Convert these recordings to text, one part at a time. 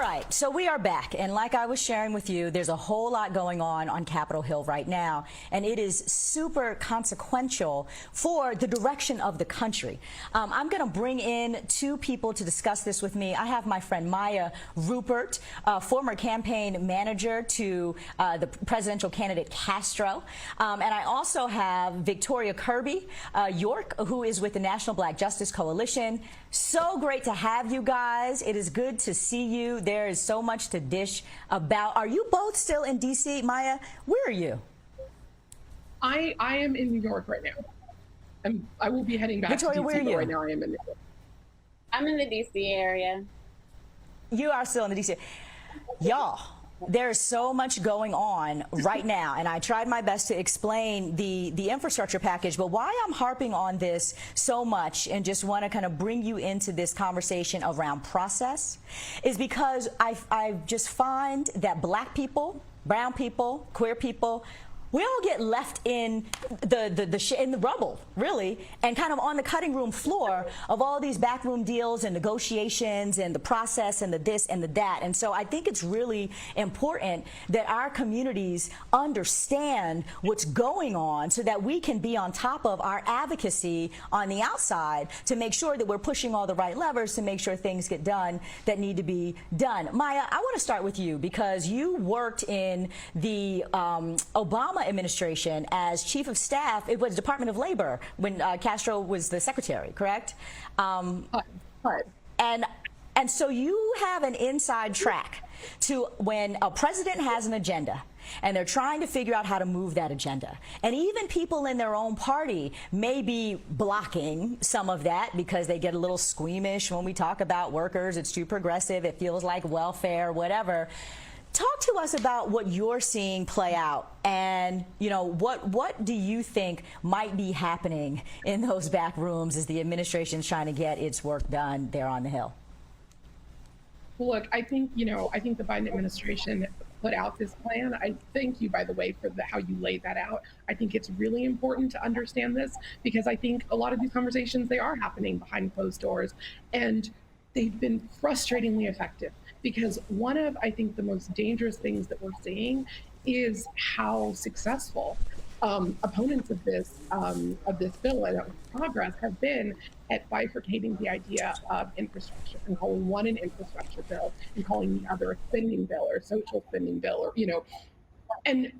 right, so we are back, and like I was sharing with you, there's a whole lot going on Capitol Hill right now, and it is super consequential for the direction of the country. I'm going to bring in two people to discuss this with me. I have my friend Maya Rupert, former campaign manager to the presidential candidate Castro, and I also have Victoria Kirby York, who is with the National Black Justice Coalition. So great to have you guys. It is good to see you. There is so much to dish about. Are you both still in D.C., Maya? Where are you? I am in New York right now. I will be heading back Victoria, to D.C., but you? right now I am in New York. I'm in the D.C. area. You are still in the D.C. Y'all, there is so much going on right now, and I tried my best to explain the infrastructure package, but why I'm harping on this so much and just want to kind of bring you into this conversation around process is because I just find that black people, brown people, queer people, we all get left in the rubble, really, and kind of on the cutting room floor of all these backroom deals and negotiations and the process and the this and the that. And so I think it's really important that our communities understand what's going on so that we can be on top of our advocacy on the outside to make sure that we're pushing all the right levers to make sure things get done that need to be done. Maya, I want to start with you because you worked in the Obama administration as chief of staff. It was Department of Labor when Castro was the secretary, correct? Right. And so you have an inside track to when a president has an agenda and they're trying to figure out how to move that agenda. And even people in their own party may be blocking some of that because they get a little squeamish when we talk about workers. It's too progressive. It feels like welfare, whatever. Talk to us about what you're seeing play out, and what do you think might be happening in those back rooms as the administration's trying to get its work done there on the Hill? Well, look, I think the Biden administration put out this plan. I thank you, by the way, for how you laid that out. I think it's really important to understand this because I think a lot of these conversations, they are happening behind closed doors, and they've been frustratingly effective. Because one of, I think, the most dangerous things that we're seeing is how successful opponents of this bill and of progress have been at bifurcating the idea of infrastructure and calling one an infrastructure bill and calling the other a spending bill or social spending bill, or and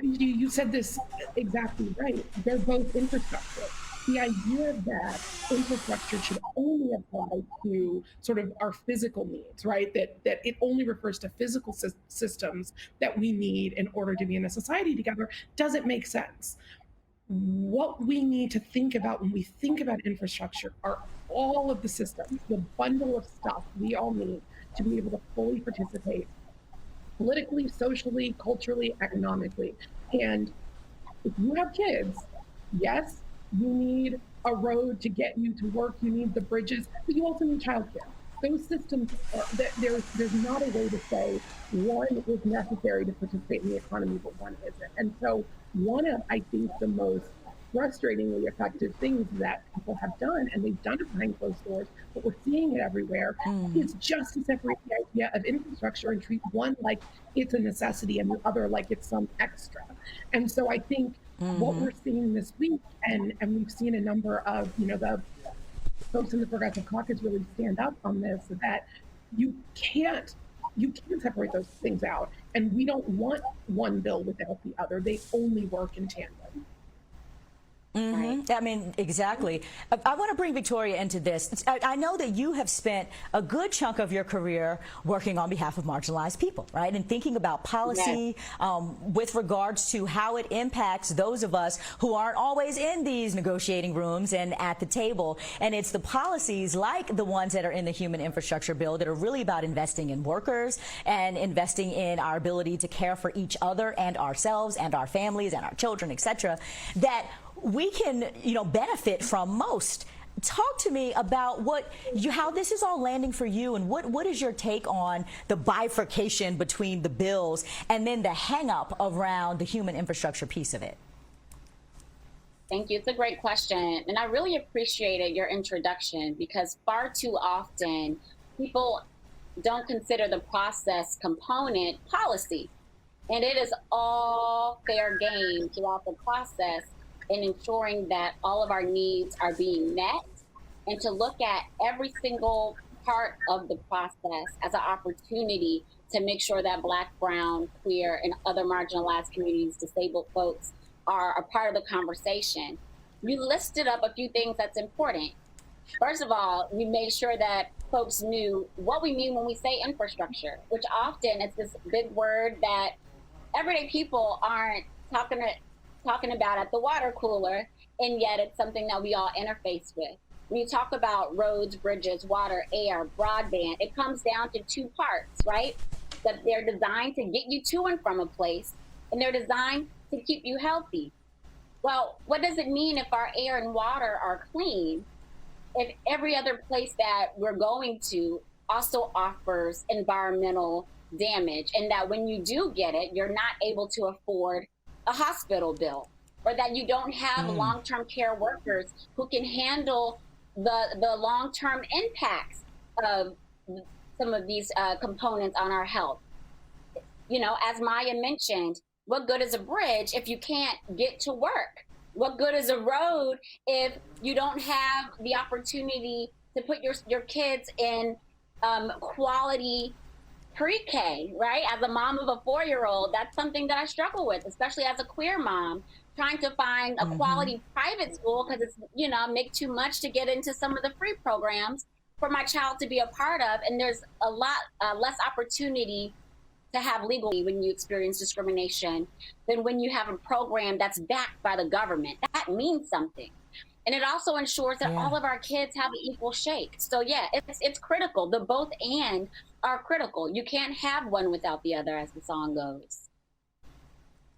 you said this exactly right. They're both infrastructure. The idea that infrastructure should only apply to sort of our physical needs, right? That it only refers to physical systems that we need in order to be in a society together doesn't make sense. What we need to think about when we think about infrastructure are all of the systems, the bundle of stuff we all need to be able to fully participate politically, socially, culturally, economically. And if you have kids, yes, you need a road to get you to work, you need the bridges, but you also need childcare. Those systems, there's not a way to say one is necessary to participate in the economy, but one isn't. And so one of, I think, the most frustratingly effective things that people have done, and they've done it behind closed doors, but we're seeing it everywhere, is just to separate the idea of infrastructure and treat one like it's a necessity and the other like it's some extra. And so I think what we're seeing this week, and we've seen a number of, the folks in the Progressive Caucus really stand up on this, that you can't separate those things out. And we don't want one bill without the other. They only work in tandem. I mean, exactly. I want to bring Victoria into this. I know that you have spent a good chunk of your career working on behalf of marginalized people, right? And thinking about policy with regards to how it impacts those of us who aren't always in these negotiating rooms and at the table. And it's the policies like the ones that are in the human infrastructure bill that are really about investing in workers and investing in our ability to care for each other and ourselves and our families and our children, et cetera, that we can, benefit from most. Talk to me about how this is all landing for you, and what is your take on the bifurcation between the bills and then the hang up around the human infrastructure piece of it? Thank you. It's a great question. And I really appreciated your introduction because far too often people don't consider the process component policy. And it is all fair game throughout the process in ensuring that all of our needs are being met, and to look at every single part of the process as an opportunity to make sure that Black, brown, queer, and other marginalized communities, disabled folks, are a part of the conversation. You listed up a few things that's important. First of all, we made sure that folks knew what we mean when we say infrastructure, which often it's this big word that everyday people aren't talking about at the water cooler, and yet it's something that we all interface with. When you talk about roads, bridges, water, air, broadband, it comes down to two parts, right? That they're designed to get you to and from a place, and they're designed to keep you healthy. Well, what does it mean if our air and water are clean, if every other place that we're going to also offers environmental damage, and that when you do get it, you're not able to afford a hospital bill, or that you don't have long-term care workers who can handle the long-term impacts of some of these components on our health. You know, as Maya mentioned, what good is a bridge if you can't get to work? What good is a road if you don't have the opportunity to put your kids in quality pre-K, right? As a mom of a 4-year-old, that's something that I struggle with, especially as a queer mom, trying to find a quality private school, because it's, you know, make too much to get into some of the free programs for my child to be a part of. And there's a lot less opportunity to have legal when you experience discrimination than when you have a program that's backed by the government. That means something. And it also ensures that all of our kids have an equal shake. So yeah, it's critical. The both and are critical. You can't have one without the other, as the song goes.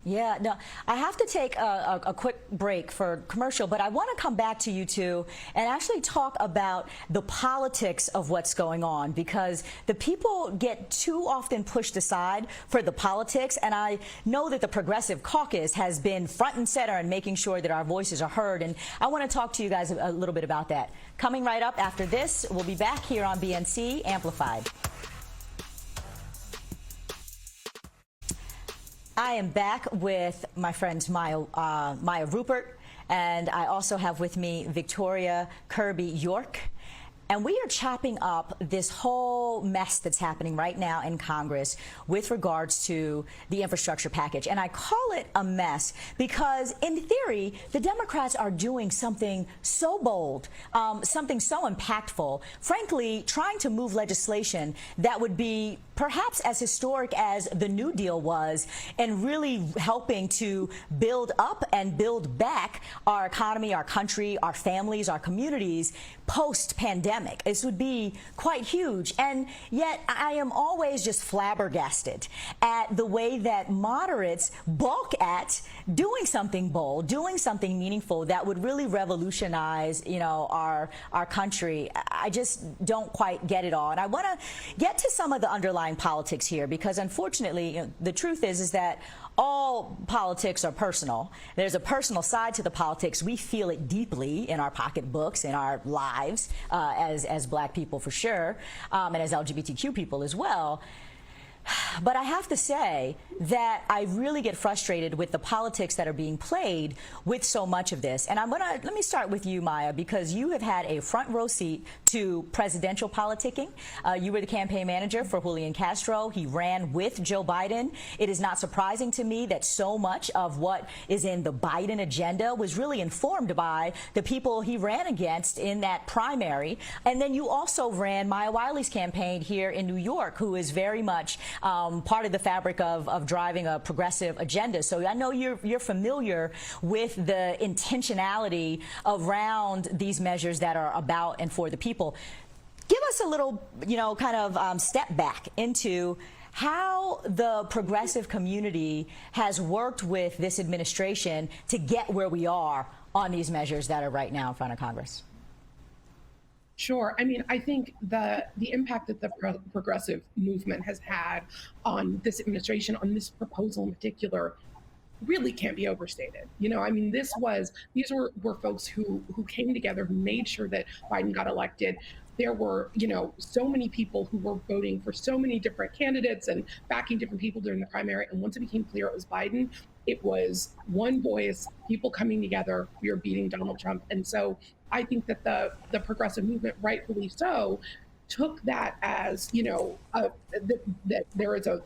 Yeah, no, I have to take a quick break for commercial, but I want to come back to you two and actually talk about the politics of what's going on, because the people get too often pushed aside for the politics. And I know that the Progressive Caucus has been front and center in making sure that our voices are heard. And I want to talk to you guys a little bit about that. Coming right up after this, we'll be back here on BNC Amplified. I am back with my friend Maya Rupert, and I also have with me Victoria Kirby York. And we are chopping up this whole mess that's happening right now in Congress with regards to the infrastructure package. And I call it a mess because, in theory, the Democrats are doing something so bold, something so impactful, frankly, trying to move legislation that would be perhaps as historic as the New Deal was, and really helping to build up and build back our economy, our country, our families, our communities post-pandemic. This would be quite huge. And yet I am always just flabbergasted at the way that moderates balk at doing something bold, doing something meaningful that would really revolutionize, you know, our country. I just don't quite get it all. And I want to get to some of the underlying politics here, because unfortunately, you know, the truth is that all politics are personal. There's a personal side to the politics. We feel it deeply in our pocketbooks, in our lives, as Black people for sure, and as LGBTQ people as well. But I have to say that I really get frustrated with the politics that are being played with so much of this. And let me start with you, Maya, because you have had a front row seat to presidential politicking. You were the campaign manager for Julian Castro. He ran with Joe Biden. It is not surprising to me that so much of what is in the Biden agenda was really informed by the people he ran against in that primary. And then you also ran Maya Wiley's campaign here in New York, who is very much part of the fabric of driving a progressive agenda. So I know you're familiar with the intentionality around these measures that are about and for the people. Give us a little, you know, kind of step back into how the progressive community has worked with this administration to get where we are on these measures that are right now in front of Congress. Sure. I mean, I think the impact that the progressive movement has had on this administration, on this proposal in particular, really can't be overstated. You know, I mean, these were folks who came together, who made sure that Biden got elected, there were, so many people who were voting for so many different candidates and backing different people during the primary. And once it became clear it was Biden, it was one voice, people coming together. We are beating Donald Trump. And so I think that the progressive movement, rightfully so, took that as that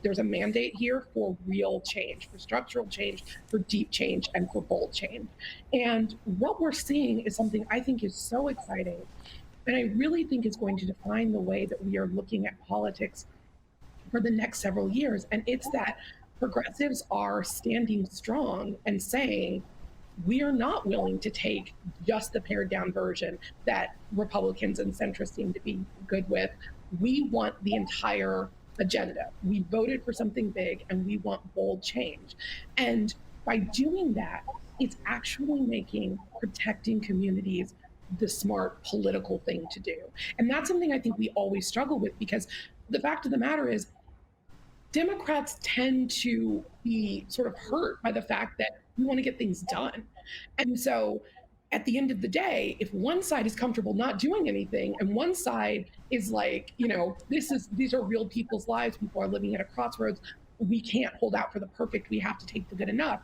there's a mandate here for real change, for structural change, for deep change, and for bold change. And what we're seeing is something I think is so exciting, and I really think is going to define the way that we are looking at politics for the next several years. And it's that progressives are standing strong and saying, we are not willing to take just the pared down version that Republicans and centrists seem to be good with. We want the entire agenda. We voted for something big and we want bold change. And by doing that, it's actually making protecting communities the smart political thing to do. And that's something I think we always struggle with, because the fact of the matter is, Democrats tend to be sort of hurt by the fact that we want to get things done. And so at the end of the day, if one side is comfortable not doing anything and one side is like, these are real people's lives, people are living at a crossroads, we can't hold out for the perfect, we have to take the good enough.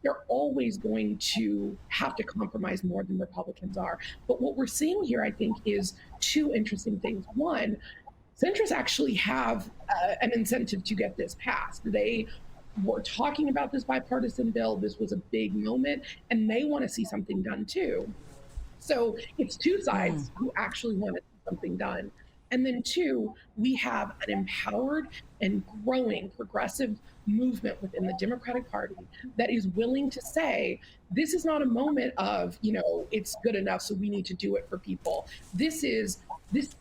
They're always going to have to compromise more than Republicans are. But what we're seeing here, I think, is two interesting things. One, centrists actually have an incentive to get this passed. They were talking about this bipartisan bill. This was a big moment, and they want to see something done too. So it's two sides who actually want to see something done. And then two, we have an empowered and growing progressive movement within the Democratic Party that is willing to say, this is not a moment of, it's good enough, so we need to do it for people. This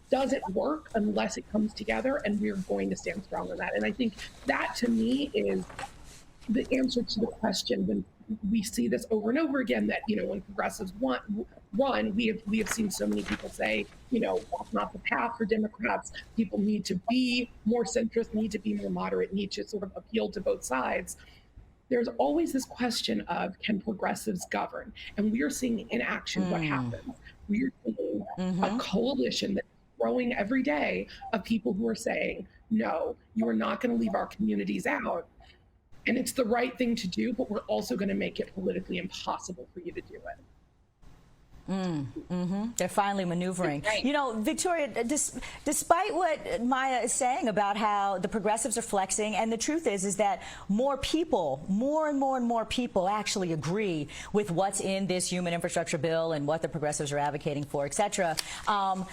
doesn't work unless it comes together, and we're going to stand strong on that. And I think that, to me, is the answer to the question when we see this over and over again, that, when progressives run, we have seen so many people say, that's not the path for Democrats. People need to be more centrist, need to be more moderate, need to sort of appeal to both sides. There's always this question of, can progressives govern? And we are seeing in action what happens. We are seeing a coalition that's growing every day of people who are saying, no, you are not going to leave our communities out. And it's the right thing to do, but we're also going to make it politically impossible for you to do it. They're finally maneuvering. Right. Victoria, despite what Maya is saying about how the progressives are flexing, and the truth is that more and more people actually agree with what's in this human infrastructure bill and what the progressives are advocating for, et cetera. And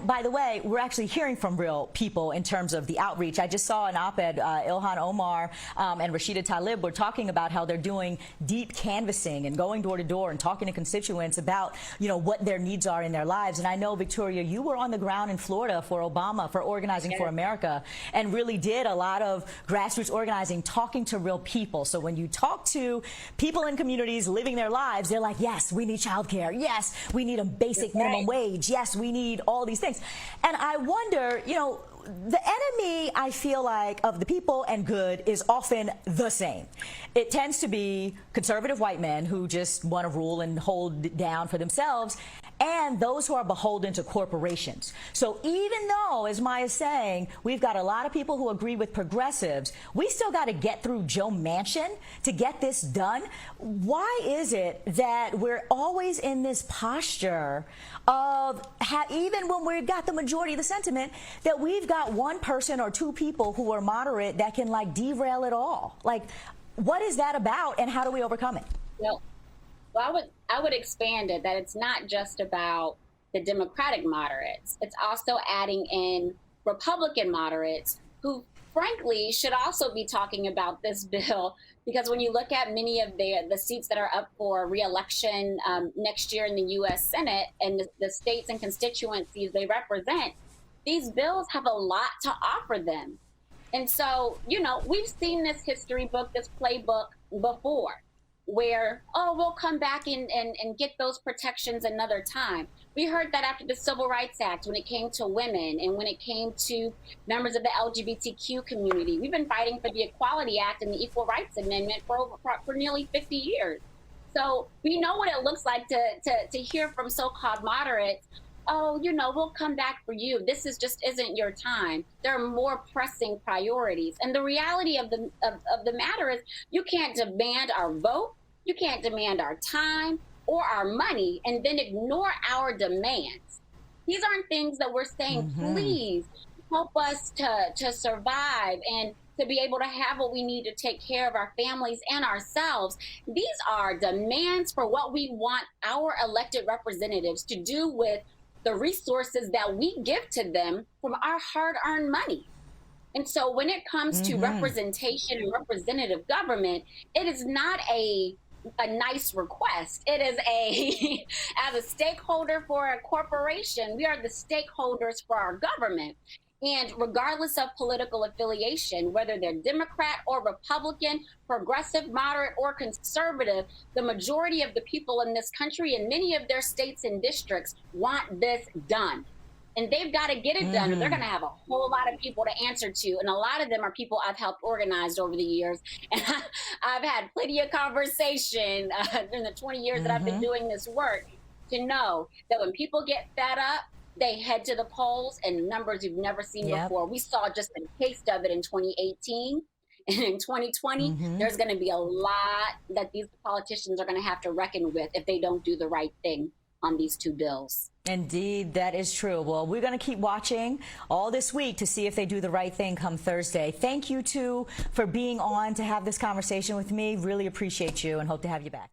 by the way, we're actually hearing from real people in terms of the outreach. I just saw an op-ed, Ilhan Omar and Rashida Tlaib were talking about how they're doing deep canvassing and going door to door and talking to constituents about what their needs are in their lives. And I know, Victoria, you were on the ground in Florida for Obama, for Organizing for America, and really did a lot of grassroots organizing, talking to real people. So when you talk to people in communities living their lives, they're like, yes, we need childcare. Yes, we need a basic minimum wage. Yes, we need all these things. And I wonder, the enemy, I feel like, of the people and good is often the same. It tends to be conservative white men who just want to rule and hold it down for themselves, and those who are beholden to corporations. So even though, as Maya's saying, we've got a lot of people who agree with progressives, we still got to get through Joe Manchin to get this done. Why is it that we're always in this posture of, even when we've got the majority of the sentiment, that we've got one person or two people who are moderate that can derail it all? What is that about, and how do we overcome it? Well, I would expand it, that it's not just about the Democratic moderates. It's also adding in Republican moderates who, frankly, should also be talking about this bill, because when you look at many of the seats that are up for re-election next year in the U.S. Senate and the states and constituencies they represent, these bills have a lot to offer them. And so, we've seen this history book, this playbook before, where, we'll come back and get those protections another time. We heard that after the Civil Rights Act, when it came to women and when it came to members of the LGBTQ community. We've been fighting for the Equality Act and the Equal Rights Amendment for nearly 50 years. So we know what it looks like to hear from so-called moderates oh, we'll come back for you. This is just isn't your time. There are more pressing priorities. And the reality of the matter is you can't demand our vote, you can't demand our time or our money and then ignore our demands. These aren't things that we're saying, please help us to survive and to be able to have what we need to take care of our families and ourselves. These are demands for what we want our elected representatives to do with the resources that we give to them from our hard-earned money. And so when it comes to representation and representative government, it is not a nice request. It is a, as a stakeholder for a corporation, we are the stakeholders for our government. And regardless of political affiliation, whether they're Democrat or Republican, progressive, moderate, or conservative, the majority of the people in this country and many of their states and districts want this done. And they've got to get it done, or they're going to have a whole lot of people to answer to. And a lot of them are people I've helped organize over the years. And I've had plenty of conversation in the 20 years that I've been doing this work to know that when people get fed up, they head to the polls in numbers you've never seen before. We saw just a taste of it in 2018. And in 2020, there's going to be a lot that these politicians are going to have to reckon with if they don't do the right thing on these two bills. Indeed, that is true. Well, we're going to keep watching all this week to see if they do the right thing come Thursday. Thank you, too, for being on to have this conversation with me. Really appreciate you and hope to have you back.